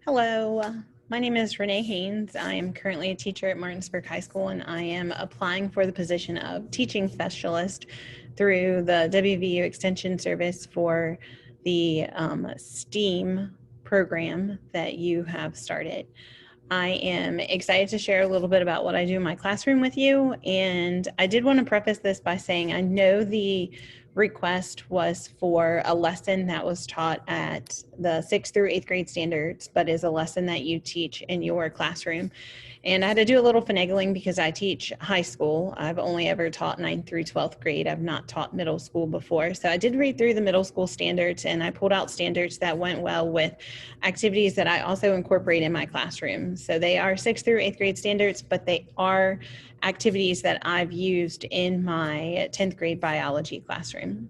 Hello, my name is Renee Haines. I am currently a teacher at Martinsburg High School, and I am applying for the position of teaching specialist through the WVU Extension Service for the STEAM program that you have started. I am excited to share a little bit about what I do in my classroom with you. And I did want to preface this by saying I know the request was for a lesson that was taught at the 6th through 8th grade standards, but is a lesson that you teach in your classroom. And I had to do a little finagling because I teach high school. I've only ever taught 9th through 12th grade. I've not taught middle school before. So I did read through the middle school standards, and I pulled out standards that went well with activities that I also incorporate in my classroom. So they are 6th through 8th grade standards, but they are activities that I've used in my 10th grade biology classroom.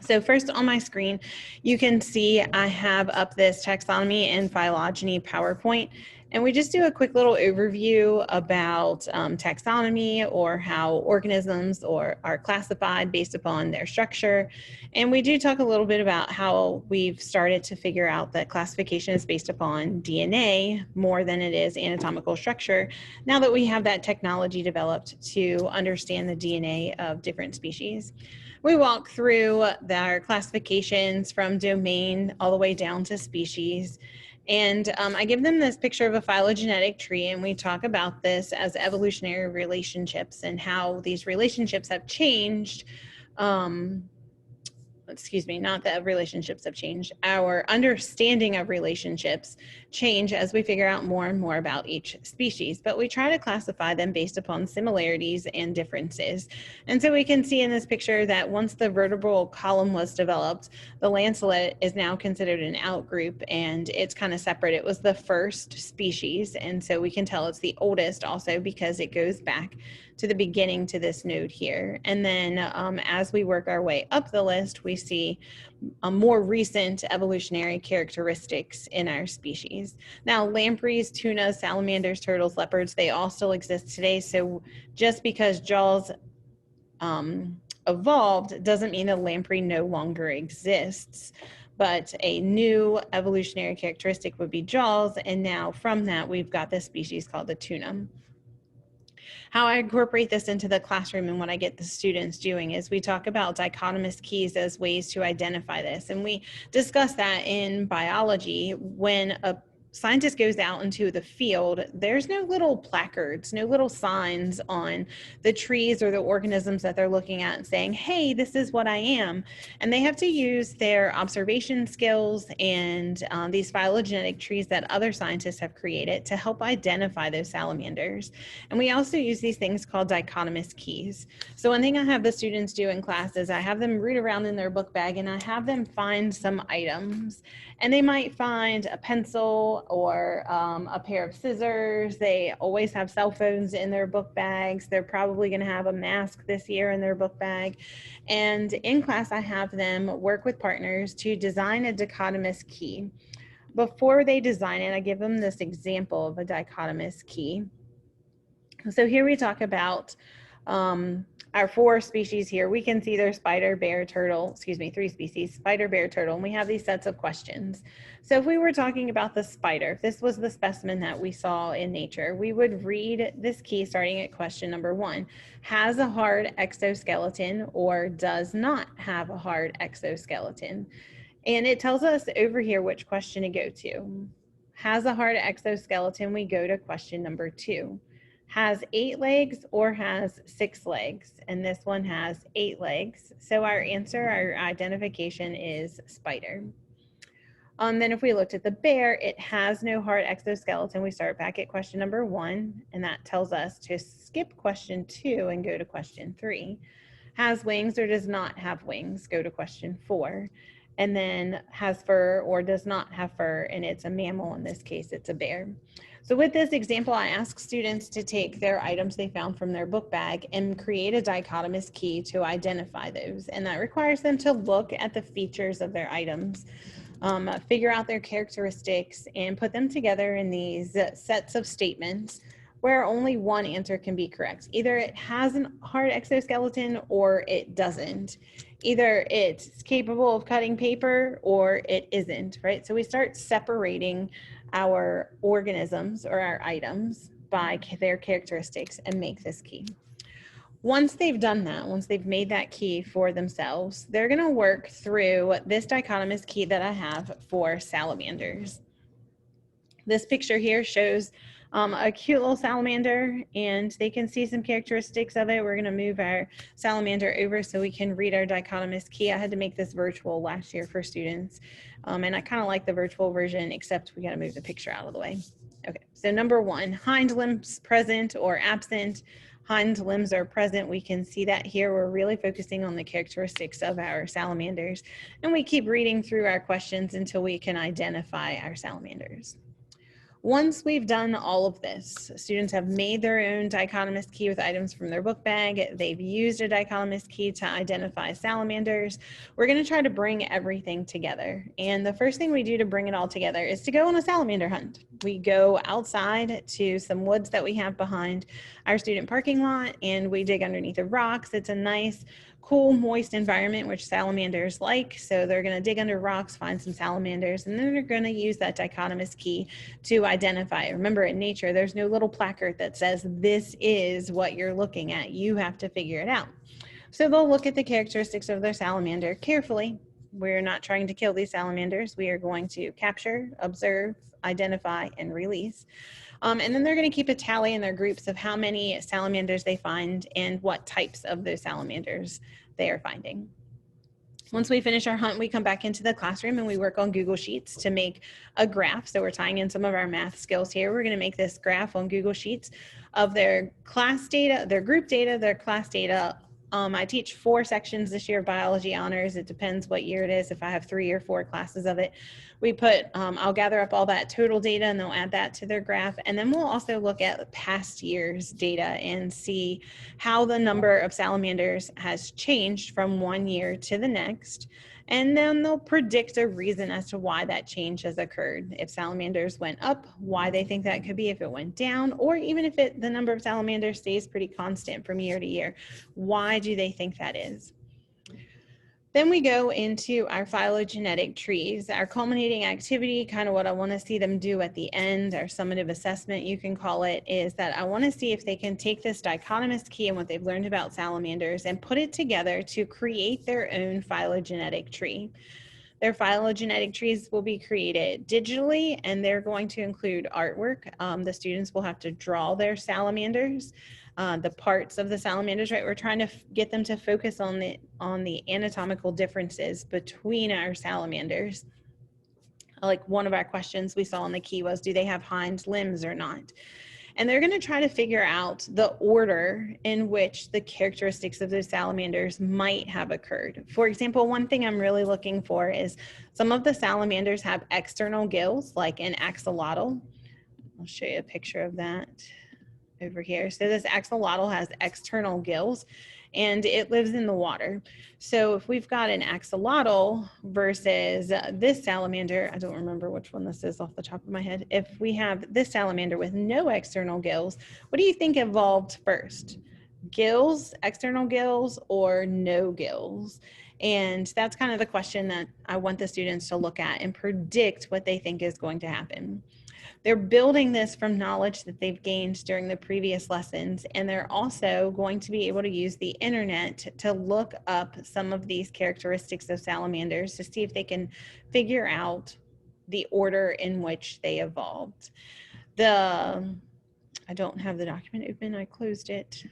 So first on my screen, you can see I have up this taxonomy and phylogeny PowerPoint. And we just do a quick little overview about taxonomy, or how organisms are classified based upon their structure. And we do talk a little bit about how we've started to figure out that classification is based upon DNA more than it is anatomical structure, now that we have that technology developed to understand the DNA of different species. We walk through our classifications from domain all the way down to species. And I give them this picture of a phylogenetic tree, and we talk about this as evolutionary relationships and how these relationships have changed. Not that relationships have changed. Our understanding of relationships change as we figure out more and more about each species, but we try to classify them based upon similarities and differences. And so we can see in this picture that once the vertebral column was developed, the lancelet is now considered an outgroup, and it's kind of separate. It was the first species, and so we can tell it's the oldest also because it goes back to the beginning to this node here. And then as we work our way up the list, we see more recent evolutionary characteristics in our species. Now, lampreys, tunas, salamanders, turtles, leopards, they all still exist today. So just because jaws evolved doesn't mean a lamprey no longer exists. But a new evolutionary characteristic would be jaws. And now from that, we've got this species called the tuna. How I incorporate this into the classroom and what I get the students doing is we talk about dichotomous keys as ways to identify this. And we discuss that in biology. When a scientist goes out into the field, there's no little placards, no little signs on the trees or the organisms that they're looking at saying, hey, this is what I am. And they have to use their observation skills and these phylogenetic trees that other scientists have created to help identify those salamanders. And we also use these things called dichotomous keys. So one thing I have the students do in class is I have them read around in their book bag, and I have them find some items. And they might find a pencil or a pair of scissors. They always have cell phones in their book bags. They're probably going to have a mask this year in their book bag. And in class, I have them work with partners to design a dichotomous key. Before they design it, I give them this example of a dichotomous key. So here we talk about our 4 species here. We can see there's spider, bear, turtle, 3 species, spider, bear, turtle, and we have these sets of questions. So if we were talking about the spider, if this was the specimen that we saw in nature, we would read this key starting at question number 1. Has a hard exoskeleton or does not have a hard exoskeleton? And it tells us over here which question to go to. Has a hard exoskeleton, we go to question number 2. Has 8 legs or has 6 legs? And this one has 8 legs. So our answer, our identification is spider. Then if we looked at the bear, it has no hard exoskeleton. We start back at question number 1, and that tells us to skip question 2 and go to question 3. Has wings or does not have wings? Go to question 4. And then has fur or does not have fur, and it's a mammal. In this case, it's a bear. So with this example, I ask students to take their items they found from their book bag and create a dichotomous key to identify those. And that requires them to look at the features of their items, figure out their characteristics, and put them together in these sets of statements where only one answer can be correct. Either it has a hard exoskeleton or it doesn't. Either it's capable of cutting paper or it isn't, right? So we start separating our organisms or our items by their characteristics and make this key. Once they've done that, once they've made that key for themselves, they're going to work through this dichotomous key that I have for salamanders. This picture here shows a cute little salamander, and they can see some characteristics of it. We're going to move our salamander over so we can read our dichotomous key. I had to make this virtual last year for students, and I kind of like the virtual version, except we got to move the picture out of the way. Okay, so number one, hind limbs present or absent. Hind limbs are present. We can see that here. We're really focusing on the characteristics of our salamanders, and we keep reading through our questions until we can identify our salamanders. Once we've done all of this, students have made their own dichotomous key with items from their book bag. They've used a dichotomous key to identify salamanders. We're going to try to bring everything together. And the first thing we do to bring it all together is to go on a salamander hunt. We go outside to some woods that we have behind our student parking lot, and we dig underneath the rocks. It's a nice, cool, moist environment, which salamanders like. So they're going to dig under rocks, find some salamanders, and then they're going to use that dichotomous key to identify. Remember, in nature, there's no little placard that says, this is what you're looking at. You have to figure it out. So they'll look at the characteristics of their salamander carefully. We're not trying to kill these salamanders. We are going to capture, observe, identify, and release. And then they're going to keep a tally in their groups of how many salamanders they find and what types of those salamanders they are finding. Once we finish our hunt, we come back into the classroom and we work on Google Sheets to make a graph. So we're tying in some of our math skills here. We're going to make this graph on Google Sheets of their class data, their group data, their class data. I teach 4 sections this year of biology honors. It depends what year it is, if I have 3 or 4 classes of it. We put, I'll gather up all that total data and they'll add that to their graph. And then we'll also look at past year's data and see how the number of salamanders has changed from one year to the next. And then they'll predict a reason as to why that change has occurred. If salamanders went up, why they think that could be, if it went down, or even if the number of salamanders stays pretty constant from year to year, why do they think that is? Then we go into our phylogenetic trees, our culminating activity, kind of what I want to see them do at the end, our summative assessment, you can call it, is that I want to see if they can take this dichotomous key and what they've learned about salamanders and put it together to create their own phylogenetic tree. Their phylogenetic trees will be created digitally, and they're going to include artwork. The students will have to draw their salamanders, the parts of the salamanders, right? We're trying to get them to focus on the anatomical differences between our salamanders. Like one of our questions we saw on the key was, do they have hind limbs or not? And they're going to try to figure out the order in which the characteristics of those salamanders might have occurred. For example, one thing I'm really looking for is some of the salamanders have external gills, like an axolotl. I'll show you a picture of that over here. So this axolotl has external gills and it lives in the water. So if we've got an axolotl versus this salamander, I don't remember which one this is off the top of my head. If we have this salamander with no external gills, what do you think evolved first? Gills, external gills, or no gills? And that's kind of the question that I want the students to look at and predict what they think is going to happen. They're building this from knowledge that they've gained during the previous lessons, and they're also going to be able to use the internet to look up some of these characteristics of salamanders to see if they can figure out the order in which they evolved. I don't have the document open, I closed it.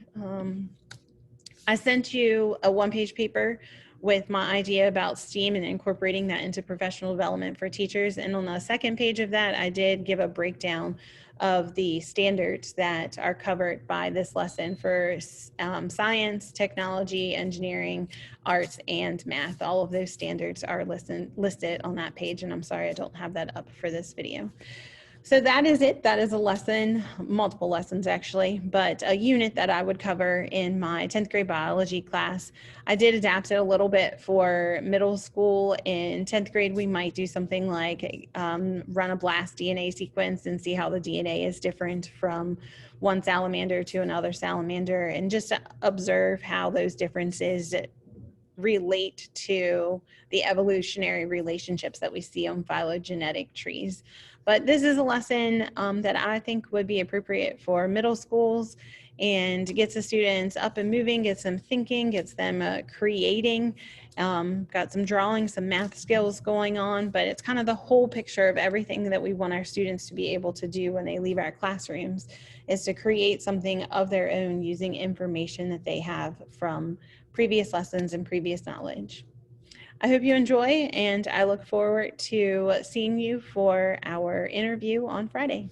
I sent you a one-page paper with my idea about STEAM and incorporating that into professional development for teachers. And on the second page of that, I did give a breakdown of the standards that are covered by this lesson for science, technology, engineering, arts, and math. All of those standards are listed on that page, and I'm sorry I don't have that up for this video. So that is it. That is a lesson, multiple lessons actually, but a unit that I would cover in my 10th grade biology class. I did adapt it a little bit for middle school. In 10th grade, we might do something like run a blast DNA sequence and see how the DNA is different from one salamander to another salamander, and just observe how those differences relate to the evolutionary relationships that we see on phylogenetic trees. But this is a lesson that I think would be appropriate for middle schools and gets the students up and moving, gets them thinking, gets them creating, got some drawing, some math skills going on, but it's kind of the whole picture of everything that we want our students to be able to do when they leave our classrooms, is to create something of their own using information that they have from previous lessons and previous knowledge. I hope you enjoy, and I look forward to seeing you for our interview on Friday.